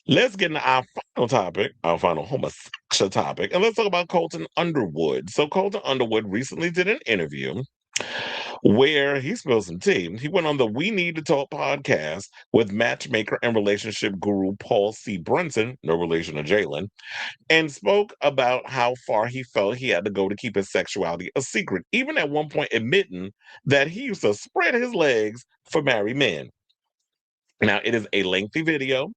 Let's get into our final topic, our final homosexual topic, and let's talk about Colton Underwood. So, Colton Underwood recently did an interview where he spilled some tea. He went on the We Need to Talk podcast with matchmaker and relationship guru Paul C. Brunson, no relation to Jalen, and spoke about how far he felt he had to go to keep his sexuality a secret, even at one point admitting that he used to spread his legs for married men. Now, it is a lengthy video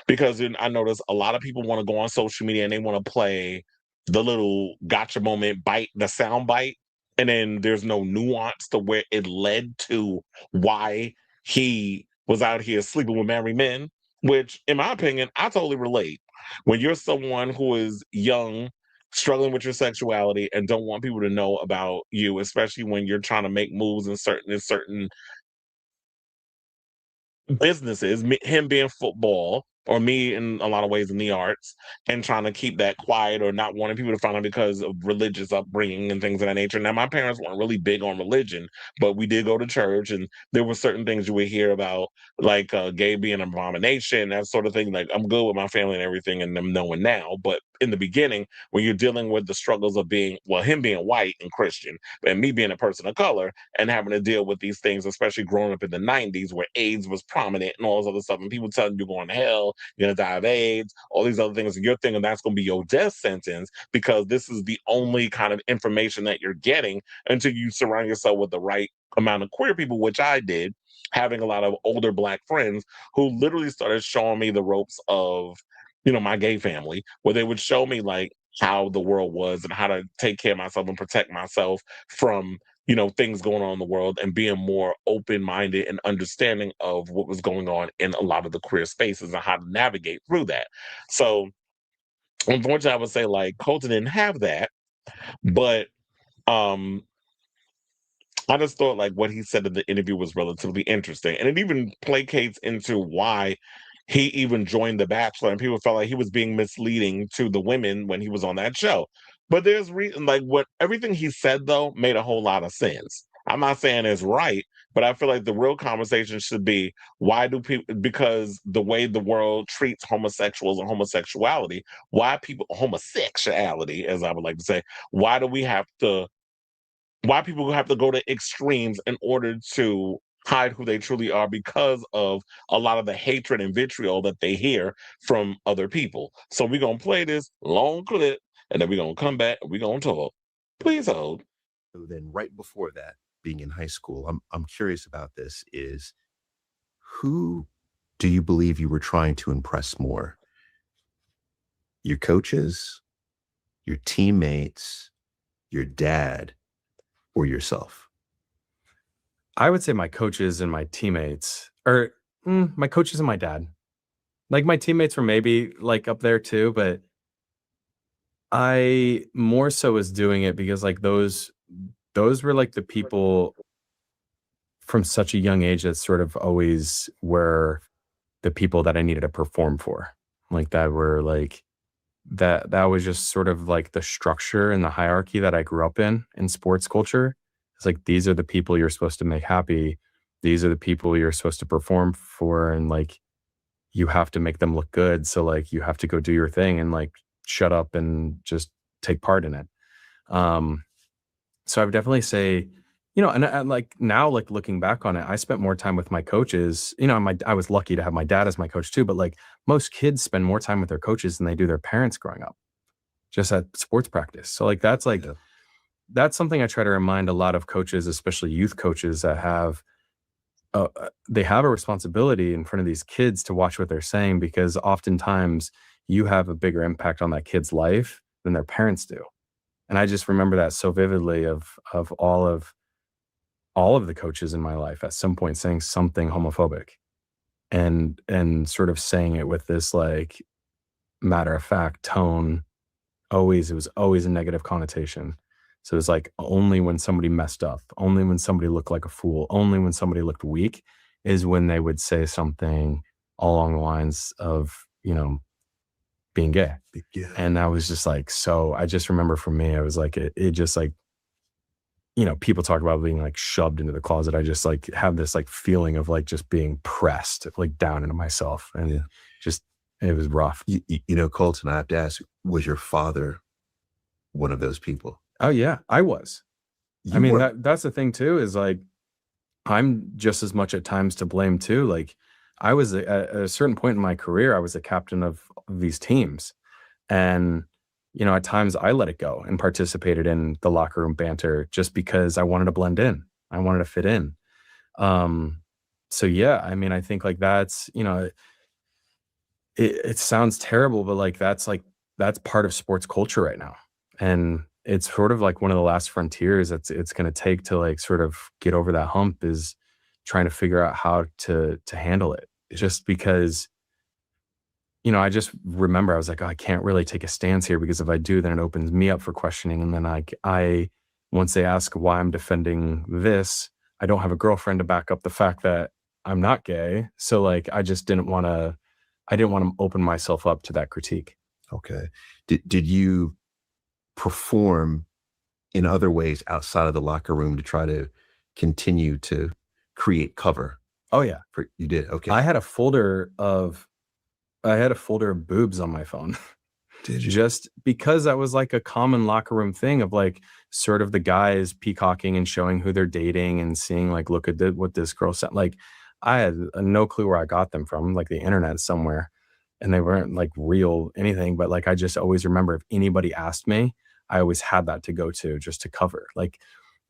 because then I notice a lot of people want to go on social media and they want to play the little gotcha moment bite, the sound bite, and then there's no nuance to where it led to why he was out here sleeping with married men, which, in my opinion, I totally relate. When you're someone who is young, struggling with your sexuality, and don't want people to know about you, especially when you're trying to make moves in certain businesses, him being football or me in a lot of ways in the arts and trying to keep that quiet or not wanting people to find out because of religious upbringing and things of that nature. Now, my parents weren't really big on religion, but we did go to church and there were certain things you would hear about, like gay being an abomination, that sort of thing. Like, I'm good with my family and everything and them knowing now. But in the beginning, when you're dealing with the struggles of being, well, him being white and Christian and me being a person of color, and having to deal with these things, especially growing up in the 90s where AIDS was prominent and all this other stuff, and people telling you you're going to hell, you're going to die of AIDS, all these other things, and you're thinking that's going to be your death sentence because this is the only kind of information that you're getting until you surround yourself with the right amount of queer people, which I did, having a lot of older Black friends who literally started showing me the ropes of, my gay family, where they would show me like how the world was and how to take care of myself and protect myself from things going on in the world and being more open-minded and understanding of what was going on in a lot of the queer spaces and how to navigate through that. So unfortunately, I would say like Colton didn't have that, but um I just thought like what he said in the interview was relatively interesting. And it even placates into why he even joined The Bachelor and people felt like he was being misleading to the women when he was on that show. But there's reason like what everything he said though made a whole lot of sense. I'm not saying it's right, but I feel like the real conversation should be why do people, because the way the world treats homosexuals and homosexuality, why people homosexuality, as I would like to say, why do we have to why people have to go to extremes in order to hide who they truly are because of a lot of the hatred and vitriol that they hear from other people. So we're gonna play this long clip and then we're gonna come back and we're gonna talk. Please hold. So then right before that, being in high school, I'm curious about this is who do you believe you were trying to impress more? Your coaches, your teammates, your dad, or yourself? I would say my coaches and my teammates, or my coaches and my dad. Like my teammates were maybe like up there too, but I more so was doing it because like those were like the people from such a young age that sort of always were the people that I needed to perform for. Like that were like that was just sort of like the structure and the hierarchy that I grew up in sports culture. It's like these are the people you're supposed to make happy. These are the people you're supposed to perform for, and like you have to make them look good. So like you have to go do your thing and like shut up and just take part in it. Um, so I would definitely say, and like now, like looking back on it, I spent more time with my coaches. I was lucky to have my dad as my coach too, but like most kids spend more time with their coaches than they do their parents growing up, just at sports practice. So like Yeah. that's something I try to remind a lot of coaches, especially youth coaches that they have a responsibility in front of these kids to watch what they're saying, because oftentimes you have a bigger impact on that kid's life than their parents do. And I just remember that so vividly of all of the coaches in my life at some point saying something homophobic and sort of saying it with this like matter of fact tone. It was always a negative connotation. So it was like only when somebody messed up, only when somebody looked like a fool, only when somebody looked weak is when they would say something along the lines of, being gay. Yeah. And I was just like, so I just remember for me, I was like, it just like, people talk about being like shoved into the closet. I just like have this like feeling of like just being pressed like down into myself and Yeah. just It was rough. Colton, I have to ask, was your father one of those people? Oh yeah, I was. I You mean, were. that's the thing too, is like I'm just as much at times to blame too. Like I was at a certain point in my career, I was a captain of these teams. And, at times I let it go and participated in the locker room banter just because I wanted to blend in. I wanted to fit in. Um, so yeah, I mean, I think like that's, it sounds terrible, but that's part of sports culture right now. And it's sort of like one of the last frontiers it's going to take to like sort of get over that hump is trying to figure out how to handle it. Just because, I just remember I was like, oh, I can't really take a stance here because if I do, then it opens me up for questioning. And then I once they ask why I'm defending this, I don't have a girlfriend to back up the fact that I'm not gay. So like, I didn't want to open myself up to that critique. Okay. Did you perform in other ways outside of the locker room to try to continue to create cover? Oh yeah. You did? Okay. I had a folder of boobs on my phone. Did you? Just because that was like a common locker room thing of like sort of the guys peacocking and showing who they're dating and seeing like, look at what this girl said. Like I had no clue where I got them from, like the internet somewhere, and they weren't like real anything. But like I just always remember if anybody asked me, I always had that to go to just to cover. Like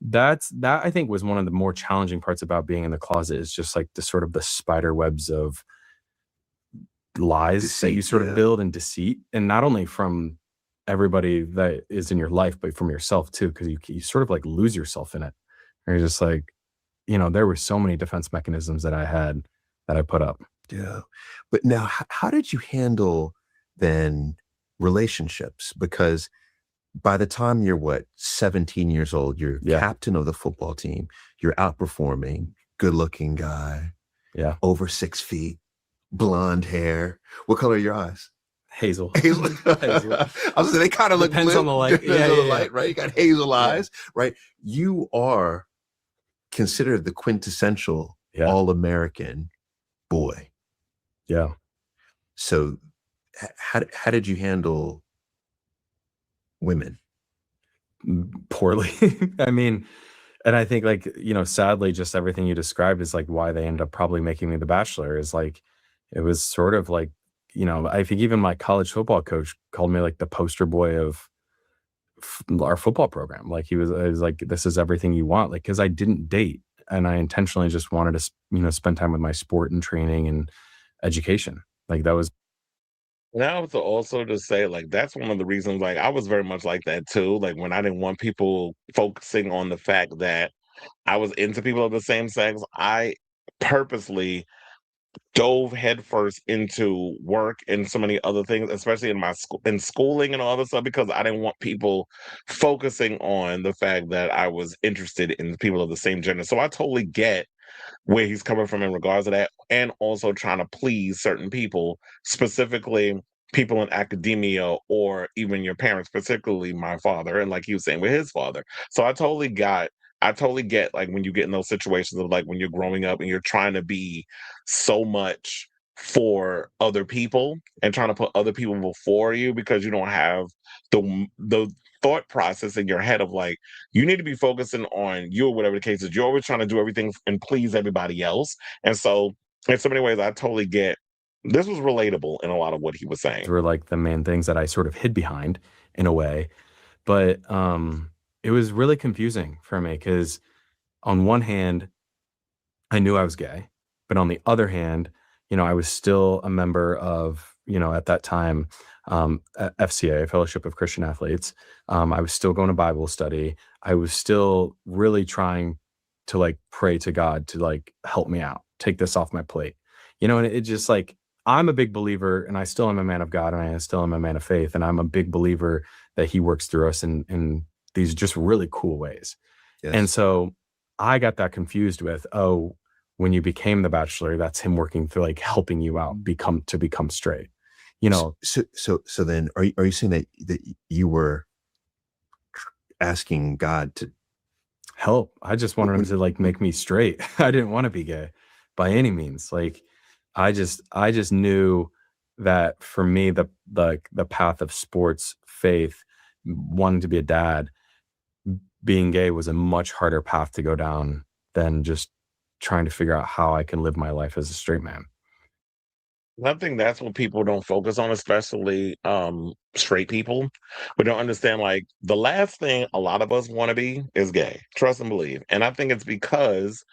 that I think was one of the more challenging parts about being in the closet is just like the sort of the spider webs of lies Deceit, that you sort of yeah. build and deceit, and not only from everybody that is in your life, but from yourself too, because you sort of like lose yourself in it. And you're just like, there were so many defense mechanisms that I had that I put up. Yeah. But now, how did you handle then relationships? Because by the time you're 17 years old, you're Yeah. captain of the football team, you're outperforming, good looking guy, Yeah. over 6 feet, blonde hair. What color are your eyes? Hazel. Hazel. Hazel. I was saying they kind of look Depends blue. on the light. Depends Yeah, on the yeah, light, right? You got hazel Yeah. eyes, right? You are considered the quintessential Yeah. all-American boy. Yeah. So how did you handle women? Poorly. I mean, and I think like, sadly, just everything you described is like why they end up probably making me the Bachelor is like, it was sort of like, I think even my college football coach called me like the poster boy of our football program. Like it was like, this is everything you want. Like, cause I didn't date and I intentionally just wanted to, spend time with my sport and training and education. Like that was. And I was also to say, like, that's one of the reasons, like, I was very much like that too. Like, when I didn't want people focusing on the fact that I was into people of the same sex, I purposely dove headfirst into work and so many other things, especially in my school, in schooling and all this stuff, because I didn't want people focusing on the fact that I was interested in people of the same gender. So I totally get where he's coming from in regards to that, and also trying to please certain people, specifically people in academia or even your parents, particularly my father, and like he was saying with his father. So I totally get like when you get in those situations of like when you're growing up and you're trying to be so much for other people and trying to put other people before you because you don't have the thought process in your head of like you need to be focusing on you or whatever the case is. You're always trying to do everything and please everybody else. And so in so many ways I totally get this was relatable in a lot of what he was saying. Were like the main things that I sort of hid behind in a way. But it was really confusing for me because on one hand, I knew I was gay, but on the other hand, I was still a member of, at that time, FCA, Fellowship of Christian Athletes. I was still going to Bible study. I was still really trying to like pray to God to like help me out, take this off my plate, and it just like, I'm a big believer and I still am a man of God and I still am a man of faith. And I'm a big believer that he works through us in these just really cool ways. Yes. And so I got that confused with, oh, when you became the Bachelor, that's him working through like helping you out become straight. So then are you saying that you were asking God to help? I just wanted him to like make me straight. I didn't want to be gay by any means. Like I just knew that for me, the path of sports, faith, wanting to be a dad, being gay was a much harder path to go down than just trying to figure out how I can live my life as a straight man. I think that's what people don't focus on, especially straight people. We don't understand like the last thing a lot of us want to be is gay. Trust and believe. And I think it's because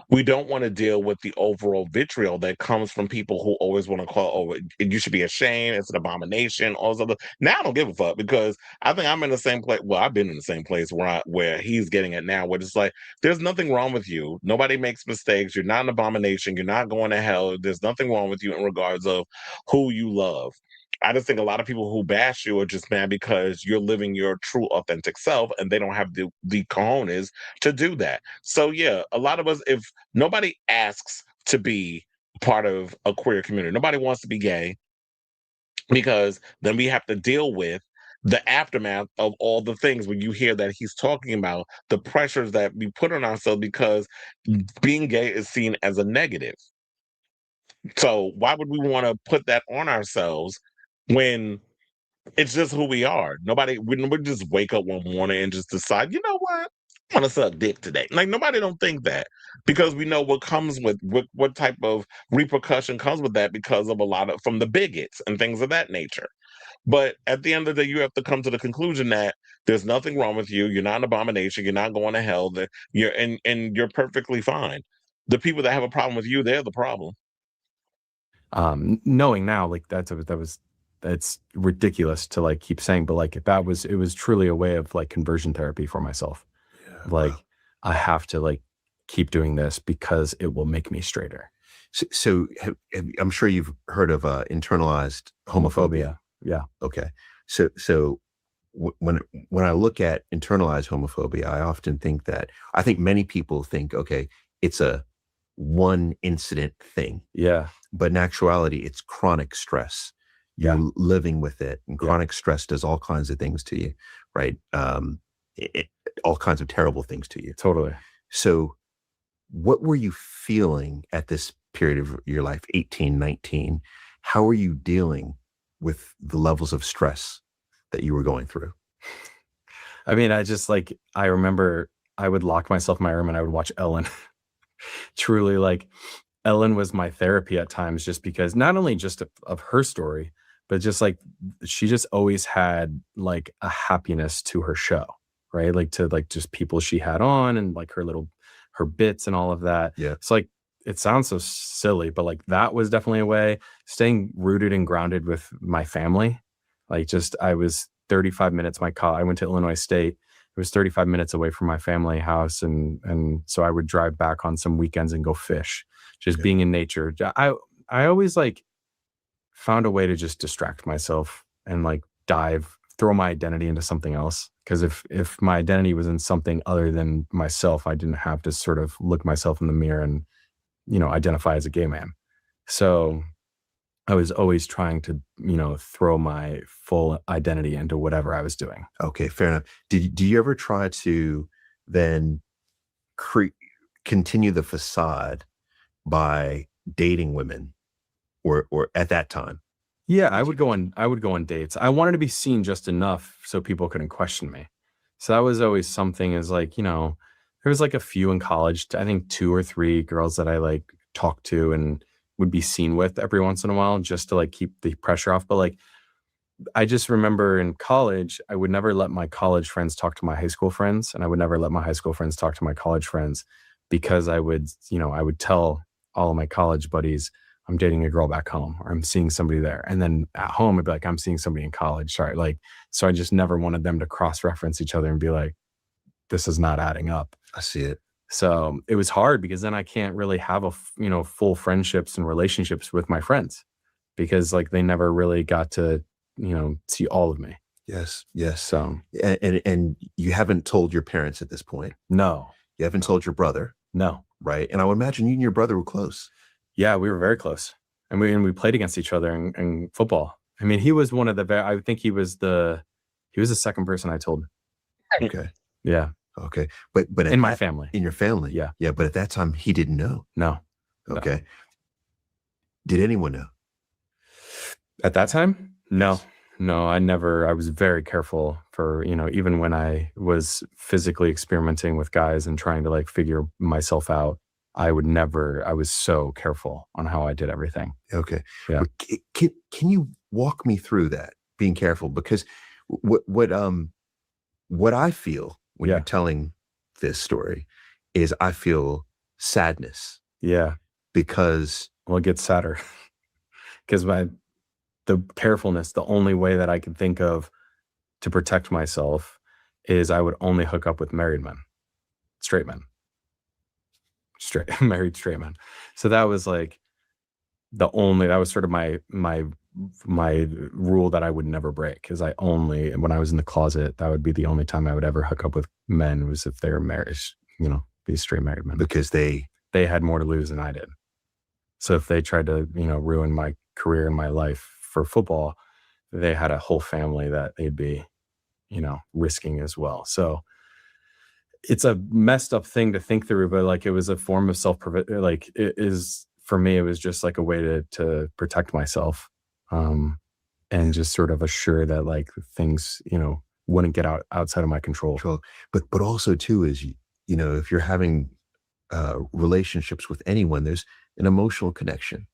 we don't want to deal with the overall vitriol that comes from people who always want to call, oh, you should be ashamed, it's an abomination, all this other. Now I don't give a fuck because I think I'm in the same place. Well, I've been in the same place where he's getting it now, where it's like there's nothing wrong with you. Nobody makes mistakes. You're not an abomination. You're not going to hell. There's nothing wrong with you in regards of who you love. I just think a lot of people who bash you are just mad because you're living your true authentic self and they don't have the cojones to do that. So yeah, a lot of us, if nobody asks to be part of a queer community, nobody wants to be gay because then we have to deal with the aftermath of all the things when you hear that he's talking about the pressures that we put on ourselves because being gay is seen as a negative. So why would we want to put that on ourselves when it's just who we are? We just wake up one morning and just decide, you know what? I want to suck dick today. Like nobody don't think that because we know what comes with what type of repercussion comes with that because of a lot of from the bigots and things of that nature. But at the end of the day, you have to come to the conclusion that there's nothing wrong with you. You're not an abomination. You're not going to hell. That and you're perfectly fine. The people that have a problem with you, they're the problem. Knowing now, like that's ridiculous to like keep saying, but like it was truly a way of like conversion therapy for myself. Yeah. Like Wow. I have to like keep doing this because it will make me straighter. So I'm sure you've heard of internalized homophobia. Yeah. Okay. So when I look at internalized homophobia, I often think that I think many people think, okay, it's a one incident thing, Yeah. but in actuality, it's chronic stress. You're Yeah. living with it, and Yeah. chronic stress does all kinds of things to you, right? All kinds of terrible things to you. Totally. So what were you feeling at this period of your life, 18, 19? How were you dealing with the levels of stress that you were going through? I mean, I remember I would lock myself in my room and I would watch Ellen. Truly, like Ellen was my therapy at times just because not only just of her story, but just like she just always had like a happiness to her show, right? Like to like just people she had on and like her bits and all of that. Yeah. It's like it sounds so silly, but like that was definitely a way staying rooted and grounded with my family. Like just I was 35 minutes I went to Illinois State. It was 35 minutes away from my family house and so I would drive back on some weekends and go fish. Just Yeah. being in nature. I always like found a way to just distract myself and like throw my identity into something else. Because if my identity was in something other than myself, I didn't have to sort of look myself in the mirror and, identify as a gay man. So I was always trying to, throw my full identity into whatever I was doing. Okay, fair enough. Do you ever try to then continue the facade by dating women or at that time? Yeah, I would go on dates. I wanted to be seen just enough so people couldn't question me. So that was always something is like, there was like a few in college, I think 2 or 3 girls that I like talked to and would be seen with every once in a while just to like keep the pressure off. But like I just remember in college, I would never let my college friends talk to my high school friends, and I would never let my high school friends talk to my college friends because I would tell all of my college buddies, I'm dating a girl back home or I'm seeing somebody there. And then at home, I'd be like, I'm seeing somebody in college. Sorry. Like, so I just never wanted them to cross-reference each other and be like, this is not adding up. I see it. So it was hard because then I can't really have full friendships and relationships with my friends because like they never really got to, see all of me. Yes. Yes. So, and you haven't told your parents at this point. no, You haven't told your brother, no. right? And I would imagine you and your brother were close. Yeah, we were very close, and we played against each other in football. I mean, he was one of the I think he was the second person I told. Okay. Yeah. Okay. But In my family. in your family. Yeah. Yeah. But at that time he didn't know. No. Okay. Did anyone know? At that time? No. I was very careful for, even when I was physically experimenting with guys and trying to like figure myself out, I was so careful on how I did everything. Okay. Yeah. But can you walk me through that, being careful? Because what I feel when you're Yeah. telling this story is I feel sadness Yeah. because Well, it gets sadder because the carefulness, the only way that I could think of to protect myself is I would only hook up with married men, straight men, married straight men. So that was like that was sort of my rule that I would never break. Because when I was in the closet, that would be the only time I would ever hook up with men, was if they were married, these straight married men, because they had more to lose than I did. So if they tried to, ruin my career and my life for football, they had a whole family that they'd be, risking as well. So it's a messed up thing to think through, but like it was a form of like it is for me, it was just like a way to protect myself. And just sort of assure that like things, wouldn't get outside of my control. control. But also too is if you're having relationships with anyone, there's an emotional connection.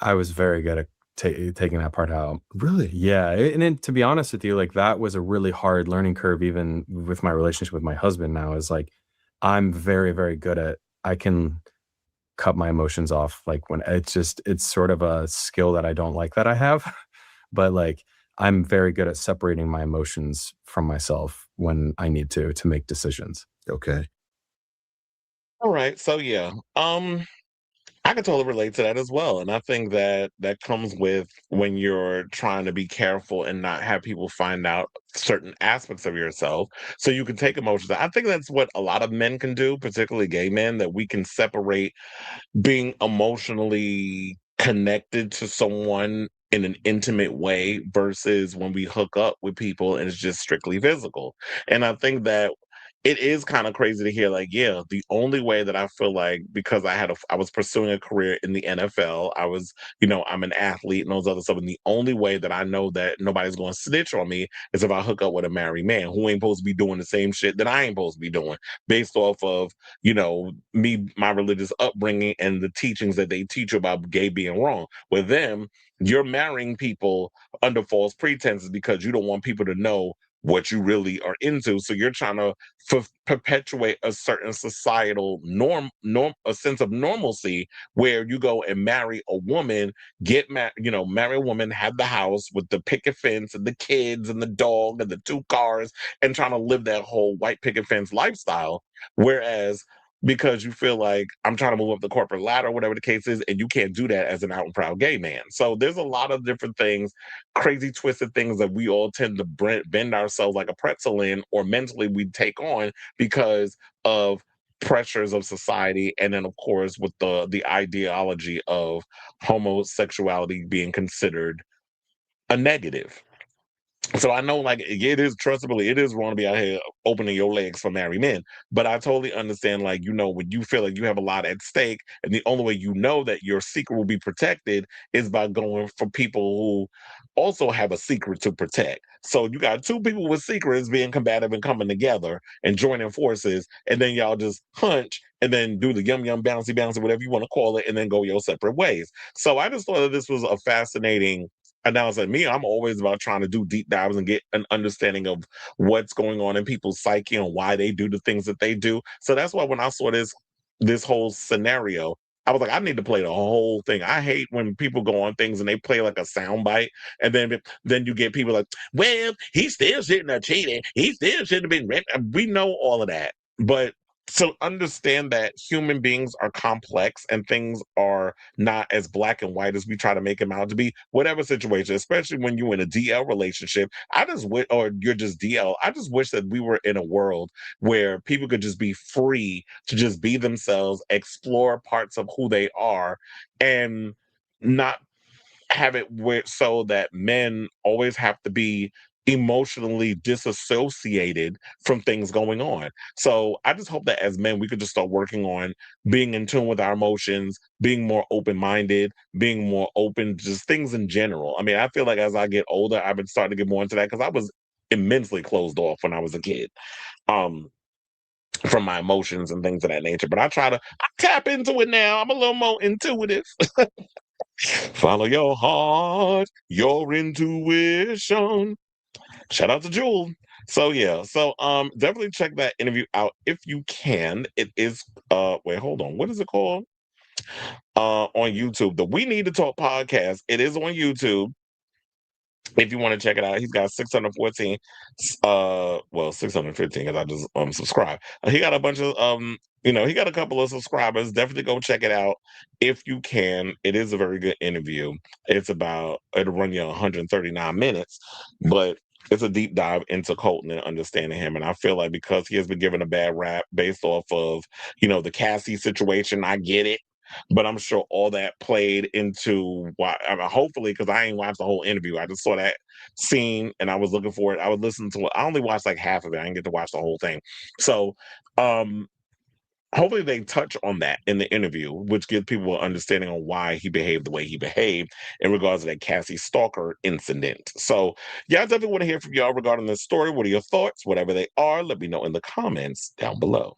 I was very good at taking that part out. Really? Yeah, and then to be honest with you, like that was a really hard learning curve, even with my relationship with my husband now. Is like I'm very, very good at I can cut my emotions off. Like when it's sort of a skill that I don't like that I have, but like I'm very good at separating my emotions from myself when I need to make decisions. Okay. All right. So yeah. I can totally relate to that as well. And I think that that comes with when you're trying to be careful and not have people find out certain aspects of yourself so you can take emotions. I think that's what a lot of men can do, particularly gay men, that we can separate being emotionally connected to someone in an intimate way versus when we hook up with people and it's just strictly physical. And I think that it is kind of crazy to hear like, yeah, the only way that I feel like because I was pursuing a career in the NFL, I'm an athlete and those other stuff. And the only way that I know that nobody's going to snitch on me is if I hook up with a married man who ain't supposed to be doing the same shit that I ain't supposed to be doing based off of my religious upbringing and the teachings that they teach about gay being wrong. With them, you're marrying people under false pretenses because you don't want people to know what you really are into. So you're trying to perpetuate a certain societal a sense of normalcy where you go and marry a woman, marry a woman, have the house with the picket fence and the kids and the dog and the 2 cars, and trying to live that whole white picket fence lifestyle. Whereas because you feel like I'm trying to move up the corporate ladder, whatever the case is, and you can't do that as an out and proud gay man. So there's a lot of different things, crazy twisted things that we all tend to bend ourselves like a pretzel in, or mentally we take on because of pressures of society, and then of course with the ideology of homosexuality being considered a negative. So I know, like, it is trustable. It is wrong to be out here opening your legs for married men. But I totally understand, like, when you feel like you have a lot at stake, and the only way you know that your secret will be protected is by going for people who also have a secret to protect. So you got two people with secrets being combative and coming together and joining forces, and then y'all just hunch and then do the yum yum bouncy bouncy, whatever you want to call it, and then go your separate ways. So I just thought that this was a fascinating. And now it's like me, I'm always about trying to do deep dives and get an understanding of what's going on in people's psyche and why they do the things that they do. So that's why when I saw this whole scenario, I was like, I need to play the whole thing. I hate when people go on things and they play like a sound bite, and then you get people like, well, he still shouldn't have cheated. He still shouldn't have been raped. We know all of that, but to understand that human beings are complex and things are not as black and white as we try to make them out to be, whatever situation, especially when you're in a DL relationship. I just wish, or you're just DL, I just wish that we were in a world where people could just be free to just be themselves, explore parts of who they are, and not have it so that men always have to be emotionally disassociated from things going on. So I just hope that as men, we could just start working on being in tune with our emotions, being more open minded, being more open, just things in general. I mean, I feel like as I get older, I've been starting to get more into that because I was immensely closed off when I was a kid. Um, from my emotions and things of that nature. But I tap into it now. I'm a little more intuitive. Follow your heart, your intuition. Shout out to Jewel. So yeah, so definitely check that interview out if you can. It is wait, hold on. What is it called? On YouTube. The We Need to Talk podcast. It is on YouTube. If you want to check it out, he's got 614 well 615 because I just subscribe. He got a bunch of he got a couple of subscribers. Definitely go check it out if you can. It is a very good interview. It'll run you 139 minutes, but it's a deep dive into Colton and understanding him. And I feel like because he has been given a bad rap based off of, the Cassie situation, I get it. But I'm sure all that played into why. I mean, hopefully, because I ain't watched the whole interview. I just saw that scene and I was looking for it. I would listen to it. I only watched like half of it. I didn't get to watch the whole thing. So, hopefully, they touch on that in the interview, which gives people an understanding on why he behaved the way he behaved in regards to that Cassie Stalker incident. So, yeah, I definitely want to hear from y'all regarding this story. What are your thoughts? Whatever they are, let me know in the comments down below.